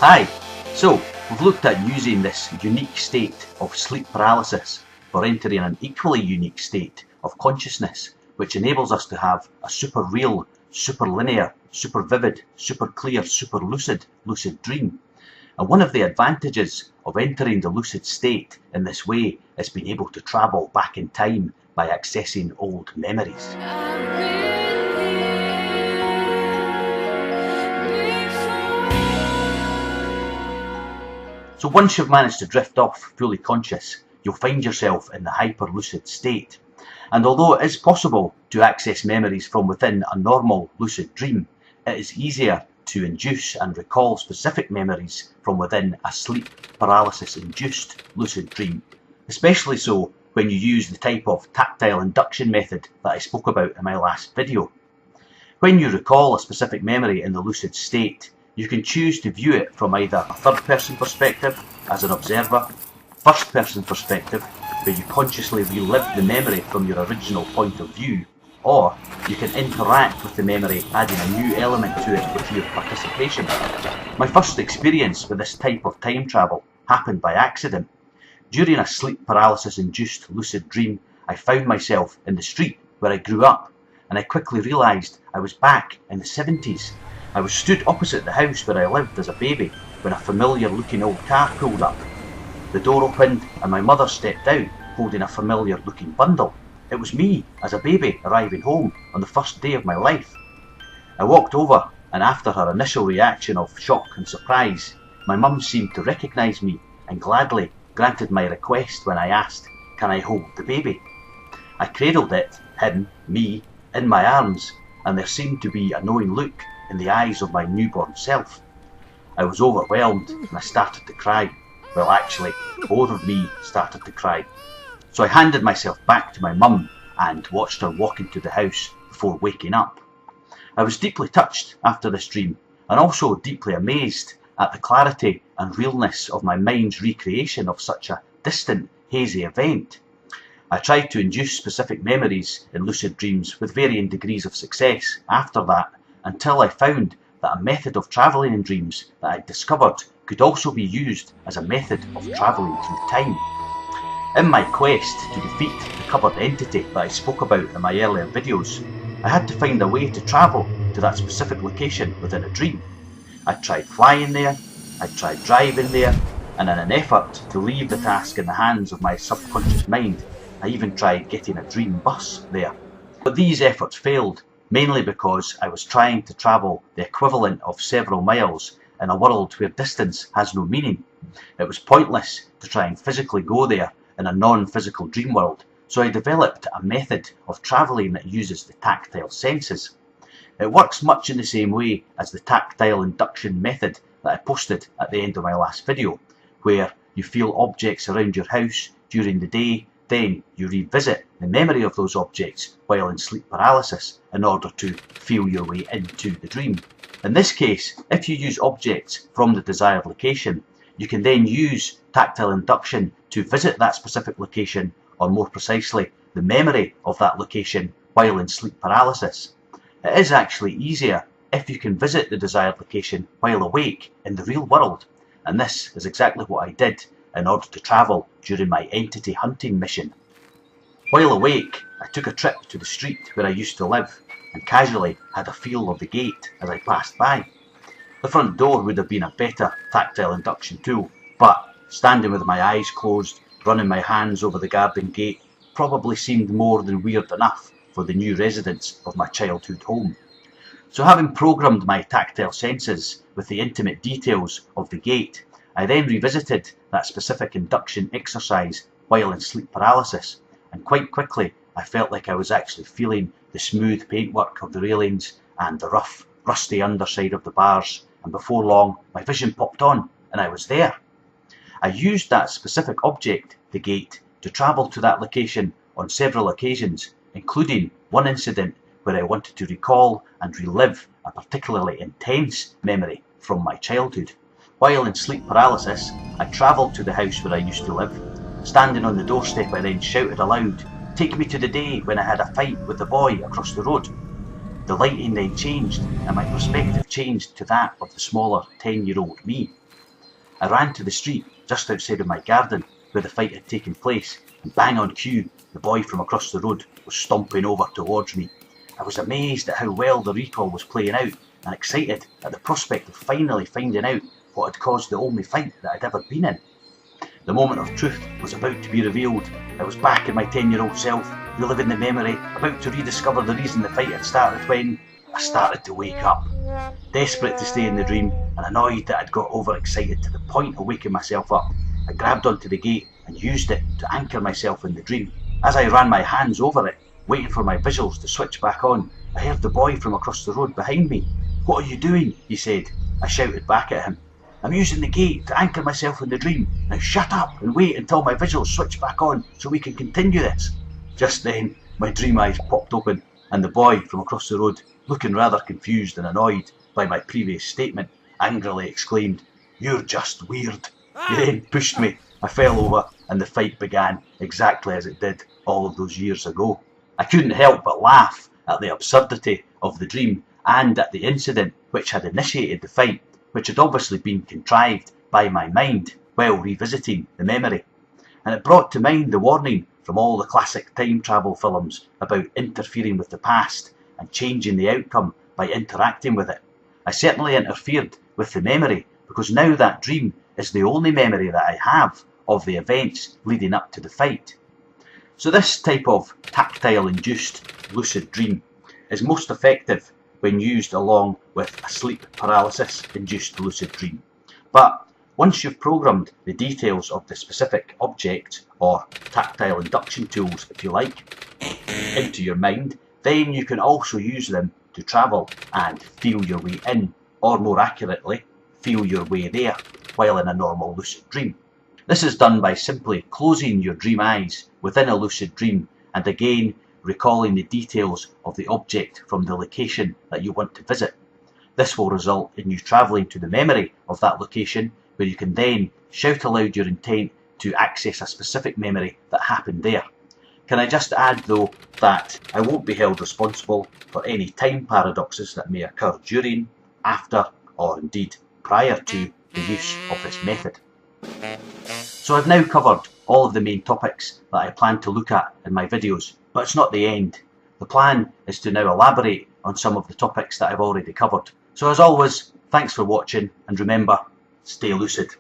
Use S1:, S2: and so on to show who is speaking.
S1: Hi! So, we've looked at using this unique state of sleep paralysis for entering an equally unique state of consciousness, which enables us to have a super real, super linear, super vivid, super clear, super lucid dream. And one of the advantages of entering the lucid state in this way is being able to travel back in time by accessing old memories. So once you've managed to drift off fully conscious, you'll find yourself in the hyper-lucid state. And although it is possible to access memories from within a normal lucid dream, it is easier to induce and recall specific memories from within a sleep paralysis-induced lucid dream, especially so when you use the type of tactile induction method that I spoke about in my last video. When you recall a specific memory in the lucid state, you can choose to view it from either a third-person perspective, as an observer, first-person perspective, where you consciously relive the memory from your original point of view, or you can interact with the memory, adding a new element to it with your participation. My first experience with this type of time travel happened by accident. During a sleep paralysis-induced lucid dream, I found myself in the street where I grew up, and I quickly realised I was back in the 70s. I was stood opposite the house where I lived as a baby when a familiar-looking old car pulled up. The door opened and my mother stepped out holding a familiar-looking bundle. It was me, as a baby, arriving home on the first day of my life. I walked over, and after her initial reaction of shock and surprise, my mum seemed to recognise me and gladly granted my request when I asked, "Can I hold the baby?" I cradled it, me, in my arms, and there seemed to be a knowing look in the eyes of my newborn self. I was overwhelmed and I started to cry. Well, actually, both of me started to cry. So I handed myself back to my mum and watched her walk into the house before waking up. I was deeply touched after this dream, and also deeply amazed at the clarity and realness of my mind's recreation of such a distant, hazy event. I tried to induce specific memories in lucid dreams with varying degrees of success after that, until I found that a method of travelling in dreams that I discovered could also be used as a method of travelling through time. In my quest to defeat the covered entity that I spoke about in my earlier videos, I had to find a way to travel to that specific location within a dream. I tried flying there, I tried driving there, and in an effort to leave the task in the hands of my subconscious mind, I even tried getting a dream bus there. But these efforts failed, mainly because I was trying to travel the equivalent of several miles in a world where distance has no meaning. It was pointless to try and physically go there in a non-physical dream world, so I developed a method of travelling that uses the tactile senses. It works much in the same way as the tactile induction method that I posted at the end of my last video, where you feel objects around your house during the day, then you revisit the memory of those objects while in sleep paralysis in order to feel your way into the dream. In this case, if you use objects from the desired location, you can then use tactile induction to visit that specific location, or more precisely, the memory of that location while in sleep paralysis. It is actually easier if you can visit the desired location while awake in the real world, and this is exactly what I did in order to travel during my entity hunting mission. While awake, I took a trip to the street where I used to live and casually had a feel of the gate as I passed by. The front door would have been a better tactile induction tool, but standing with my eyes closed, running my hands over the garden gate, probably seemed more than weird enough for the new residents of my childhood home. So having programmed my tactile senses with the intimate details of the gate, I then revisited that specific induction exercise while in sleep paralysis, and quite quickly I felt like I was actually feeling the smooth paintwork of the railings and the rough, rusty underside of the bars, and before long my vision popped on and I was there. I used that specific object, the gate, to travel to that location on several occasions, including one incident where I wanted to recall and relive a particularly intense memory from my childhood. While in sleep paralysis, I travelled to the house where I used to live. Standing on the doorstep, I then shouted aloud, "Take me to the day when I had a fight with the boy across the road." The lighting then changed and my perspective changed to that of the smaller 10-year-old me. I ran to the street just outside of my garden where the fight had taken place, and bang on cue, the boy from across the road was stomping over towards me. I was amazed at how well the recall was playing out and excited at the prospect of finally finding out what had caused the only fight that I'd ever been in. The moment of truth was about to be revealed. I was back in my 10-year-old self, reliving the memory, about to rediscover the reason the fight had started when I started to wake up. Desperate to stay in the dream and annoyed that I'd got overexcited to the point of waking myself up, I grabbed onto the gate and used it to anchor myself in the dream. As I ran my hands over it, waiting for my visuals to switch back on, I heard the boy from across the road behind me. "What are you doing?" he said. I shouted back at him. "I'm using the gate to anchor myself in the dream. Now shut up and wait until my visuals switch back on so we can continue this." Just then, my dream eyes popped open and the boy from across the road, looking rather confused and annoyed by my previous statement, angrily exclaimed, "You're just weird." He then pushed me, I fell over and the fight began exactly as it did all of those years ago. I couldn't help but laugh at the absurdity of the dream and at the incident which had initiated the fight, which had obviously been contrived by my mind while revisiting the memory. And it brought to mind the warning from all the classic time travel films about interfering with the past and changing the outcome by interacting with it. I certainly interfered with the memory because now that dream is the only memory that I have of the events leading up to the fight. So this type of tactile-induced lucid dream is most effective when used along with a sleep paralysis-induced lucid dream. But once you've programmed the details of the specific object, or tactile induction tools if you like, into your mind, then you can also use them to travel and feel your way in, or more accurately, feel your way there while in a normal lucid dream. This is done by simply closing your dream eyes within a lucid dream and again recalling the details of the object from the location that you want to visit. This will result in you travelling to the memory of that location, where you can then shout aloud your intent to access a specific memory that happened there. Can I just add though that I won't be held responsible for any time paradoxes that may occur during, after, or indeed prior to the use of this method. So I've now covered all of the main topics that I plan to look at in my videos, but it's not the end. The plan is to now elaborate on some of the topics that I've already covered. So as always, thanks for watching and remember, stay lucid.